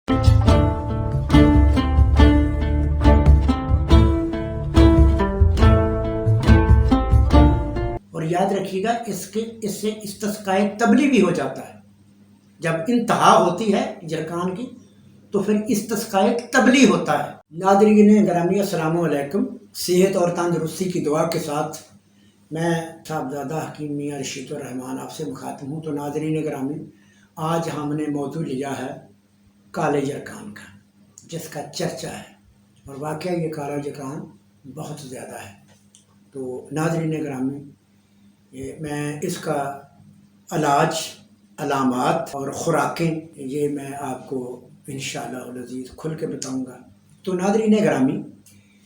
اور یاد رکھیے گا اس سے استسقائے تبلی بھی ہو جاتا ہے. جب انتہا ہوتی ہے جرکان کی تو پھر استسقائے تبلی ہوتا ہے. ناظرین گرامی السلام علیکم. صحت اور تندرستی کی دعا کے ساتھ میں صاحبزادہ حکیم میاں رشید الرحمان آپ سے مخاطب ہوں. تو ناظرین گرامی آج ہم نے موضوع لیا ہے کالے جرکان کا، جس کا چرچا ہے، اور واقعہ یہ کالا جرکان بہت زیادہ ہے. تو ناظرین گرامی میں اس کا علاج، علامات اور خوراکیں یہ میں آپ کو انشاءاللہ العزیز کھل کے بتاؤں گا. تو ناظرین گرامی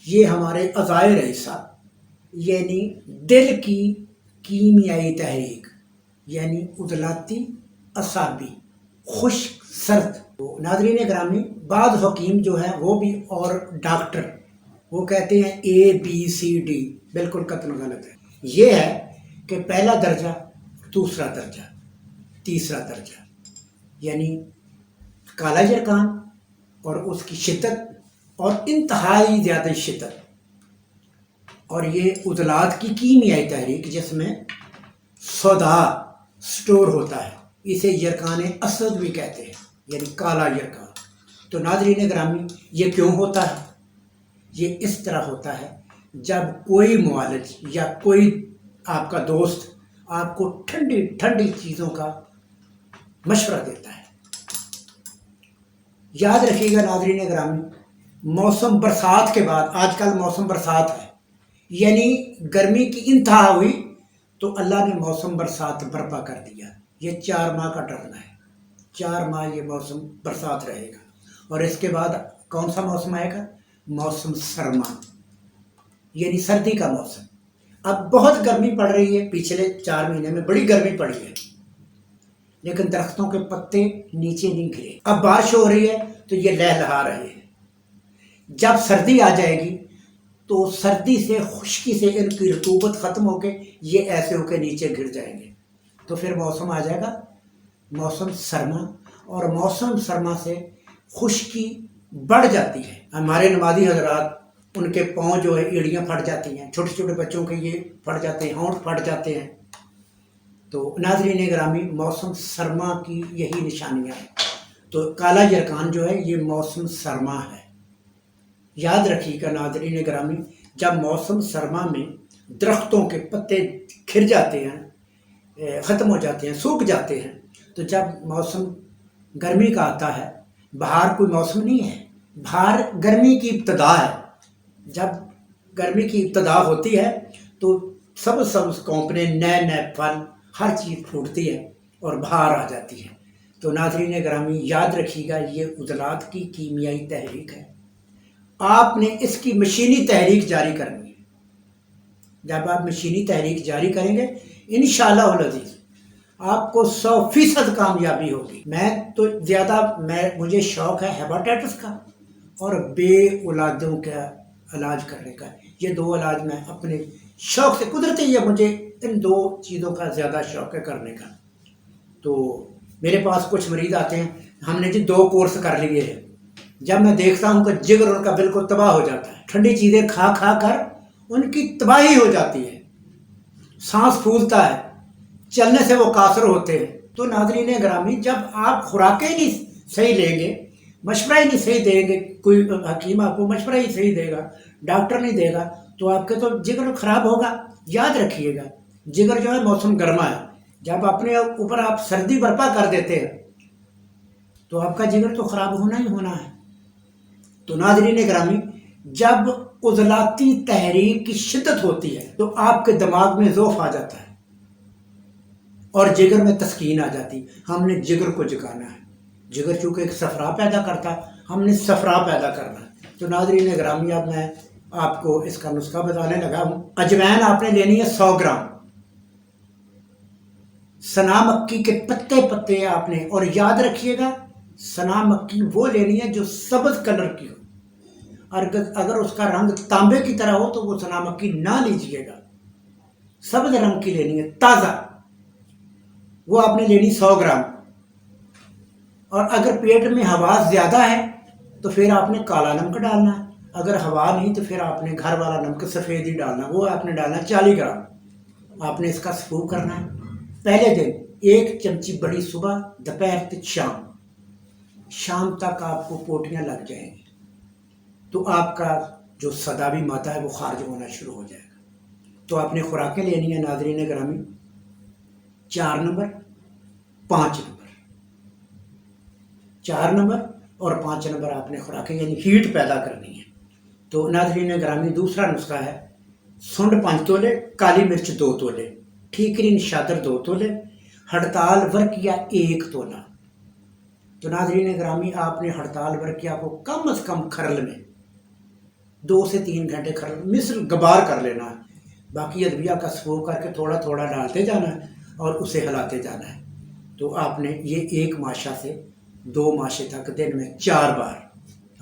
یہ ہمارے اعضائے رئیسہ یعنی دل کی کیمیائی تحریک یعنی عضلاتی، اعصابی، خشک، سرد. تو ناظرین گرامی بعض حکیم جو ہیں وہ بھی اور ڈاکٹر وہ کہتے ہیں ABCD، بالکل قطعاً غلط ہے. یہ ہے کہ پہلا درجہ، دوسرا درجہ، تیسرا درجہ، یعنی کالا جرکان اور اس کی شدت اور انتہائی زیادہ شدت، اور یہ عضلات کی کیمیائی تحریک جس میں سودا سٹور ہوتا ہے، اسے جرکان اسود بھی کہتے ہیں یعنی کالا جرکان. تو ناظرین گرامی یہ کیوں ہوتا ہے؟ یہ اس طرح ہوتا ہے جب کوئی معالج یا کوئی آپ کا دوست آپ کو ٹھنڈی ٹھنڈی چیزوں کا مشورہ دیتا ہے. یاد رکھیے گا ناظرین گرامی موسم برسات کے بعد، آج کل موسم برسات ہے یعنی گرمی کی انتہا ہوئی تو اللہ نے موسم برسات برپا کر دیا. یہ 4 ماہ کا ٹرن ہے، 4 ماہ یہ موسم برسات رہے گا. اور اس کے بعد کون سا موسم آئے گا؟ موسم سرما یعنی سردی کا موسم. اب بہت گرمی پڑ رہی ہے، پچھلے 4 مہینے میں بڑی گرمی پڑی ہے، لیکن درختوں کے پتے نیچے نہیں گرے. اب بارش ہو رہی ہے تو یہ لہلہا رہے ہیں. جب سردی آ جائے گی تو سردی سے، خشکی سے ان کی رطوبت ختم ہو کے یہ ایسے ہو کے نیچے گر جائیں گے. تو پھر موسم آ جائے گا موسم سرما، اور موسم سرما سے خشکی بڑھ جاتی ہے. ہمارے نمازی حضرات ان کے پاؤں جو ہے ایڑیاں پھٹ جاتی ہیں، چھوٹے چھوٹے بچوں کے یہ پھٹ جاتے ہیں، ہونٹ پھٹ جاتے ہیں. تو ناظرین گرامی موسم سرما کی یہی نشانیاں ہیں. تو کالا جرکان جو ہے یہ موسم سرما ہے. یاد رکھیے گا ناظرین گرامی جب موسم سرما میں درختوں کے پتے کھر جاتے ہیں، ختم ہو جاتے ہیں، سوکھ جاتے ہیں، تو جب موسم گرمی کا آتا ہے، بہار کوئی موسم نہیں ہے، بہار گرمی کی ابتدا ہے. جب گرمی کی ابتدا ہوتی ہے تو سبز سبز کونپنے، نئے نئے پھل، ہر چیز پھوٹتی ہے اور بہار آ جاتی ہے. تو ناظرین گرامی یاد رکھیے گا یہ عضلات کی کیمیائی تحریک ہے. آپ نے اس کی مشینی تحریک جاری کرنی ہے. جب آپ مشینی تحریک جاری کریں گے انشاءاللہ العزیز آپ کو 100% کامیابی ہوگی. میں تو زیادہ مجھے شوق ہے ہیپاٹائٹس کا اور بے اولادوں کا علاج کرنے کا. یہ 2 علاج میں اپنے شوق سے، قدرتی یہ مجھے ان 2 چیزوں کا زیادہ شوق ہے کرنے کا. تو میرے پاس کچھ مریض آتے ہیں، ہم نے 2 کورس کر لیے ہیں. جب میں دیکھتا ہوں کہ جگر ان کا بالکل تباہ ہو جاتا ہے، ٹھنڈی چیزیں کھا کھا کر ان کی تباہی ہو جاتی ہے، سانس پھولتا ہے، چلنے سے وہ قاصر ہوتے ہیں. تو ناظرین گرامی جب آپ خوراکیں نہیں صحیح لیں گے، مشورہ ہی نہیں صحیح دیں گے، کوئی حکیم آپ کو مشورہ ہی صحیح دے گا، ڈاکٹر نہیں دے گا، تو آپ کے تو جگر خراب ہوگا. یاد رکھیے گا جگر جو ہے موسم گرما ہے، جب اپنے اوپر آپ سردی برپا کر دیتے ہیں تو آپ کا جگر تو خراب ہونا ہی ہونا ہے. تو ناظرین گرامی جب عضلاتی تحریک کی شدت ہوتی ہے تو آپ کے دماغ میں ذوف آ جاتا ہے اور جگر میں تسکین آ جاتی. ہم نے جگر کو جگانا ہے. جگر چونکہ ایک صفرا پیدا کرتا ہے، ہم نے صفرا پیدا کرنا ہے. تو ناظرین گرامی اب میں آپ کو اس کا نسخہ بتانے لگا ہوں. اجوین آپ نے لینی ہے 100 گرام. سنا مکی کے پتے آپ نے، اور یاد رکھیے گا سنا مکی وہ لینی ہے جو سبز کلر کی ہو، اور اگر اس کا رنگ تانبے کی طرح ہو تو وہ سنا مکی نہ لیجیے گا. سبز رنگ کی لینی ہے تازہ، وہ آپ نے لینی 100 گرام. اور اگر پیٹ میں ہوا زیادہ ہے تو پھر آپ نے کالا نمک ڈالنا ہے، اگر ہوا نہیں تو پھر آپ نے گھر والا نمک سفید ہی ڈالنا، وہ آپ نے ڈالنا 40 گرام۔ آپ نے اس کا سفو کرنا ہے۔ پہلے دن 1 چمچی بڑی صبح، دوپہر تک شام تک آپ کو پوٹیاں لگ جائیں گی، تو آپ کا جو صدابی مادہ ہے وہ خارج ہونا شروع ہو جائے گا۔ تو آپ نے خوراکیں لینی ہیں ناظرین گرامی، 4 نمبر 5 نمبر، 4 نمبر اور 5 نمبر آپ نے خوراکیں یعنی ہیٹ پیدا کرنی ہے۔ تو ناظرین گرامی دوسرا نسخہ ہے، سنڈ 5 تولے، کالی مرچ 2 تولے، ٹھیکرین شادر 2 تولے، ہڑتال ورقیہ 1 تولا۔ تو ناظرین گرامی آپ نے ہڑتال ورقیہ کو کم از کم کھرل میں 2 سے 3 گھنٹے کھرل مثل غبار کر لینا ہے، باقی ادویہ کا سفو کر کے تھوڑا تھوڑا ڈالتے جانا ہے اور اسے ہلاتے جانا ہے۔ تو آپ نے یہ 1 ماشا سے 2 ماشے تک دن میں 4 بار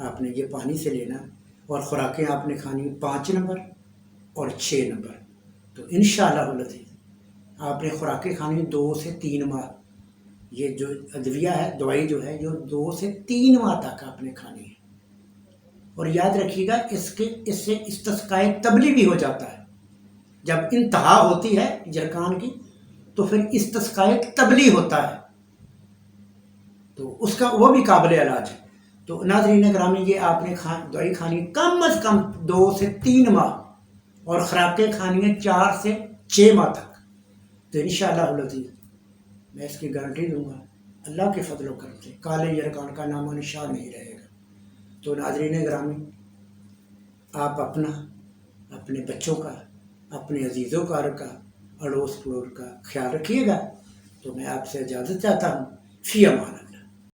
آپ نے یہ پانی سے لینا، اور خوراکیں آپ نے کھانی 5 نمبر اور 6 نمبر۔ تو انشاءاللہ العزیز آپ نے خوراکیں کھانی 2 سے 3 ماہ، یہ جو ادویہ ہے، دوائی جو ہے، یہ 2 سے 3 ماہ تک آپ نے کھانی ہے۔ اور یاد رکھیے گا اس سے استسقائے تبلی بھی ہو جاتا ہے، جب انتہا ہوتی ہے جرکان کی تو پھر استسقائے تبلی ہوتا ہے، تو اس کا وہ بھی قابل علاج ہے۔ تو ناظرین گرامی یہ آپ نے دوائی کھانی کم از کم 2 سے 3 ماہ، اور خوراکیں کھانی ہیں 4 سے 6 ماہ تک۔ تو انشاءاللہ العزیز میں اس کی گارنٹی دوں گا، اللہ کے فضل و کرم سے کالے یرکان کا نام و نشان نہیں رہے گا۔ تو ناظرین گرامی آپ اپنا، اپنے بچوں کا، اپنے عزیزوں کا، اڑوس پڑوس کا خیال رکھیے گا۔ تو میں آپ سے اجازت چاہتا ہوں، فی امان۔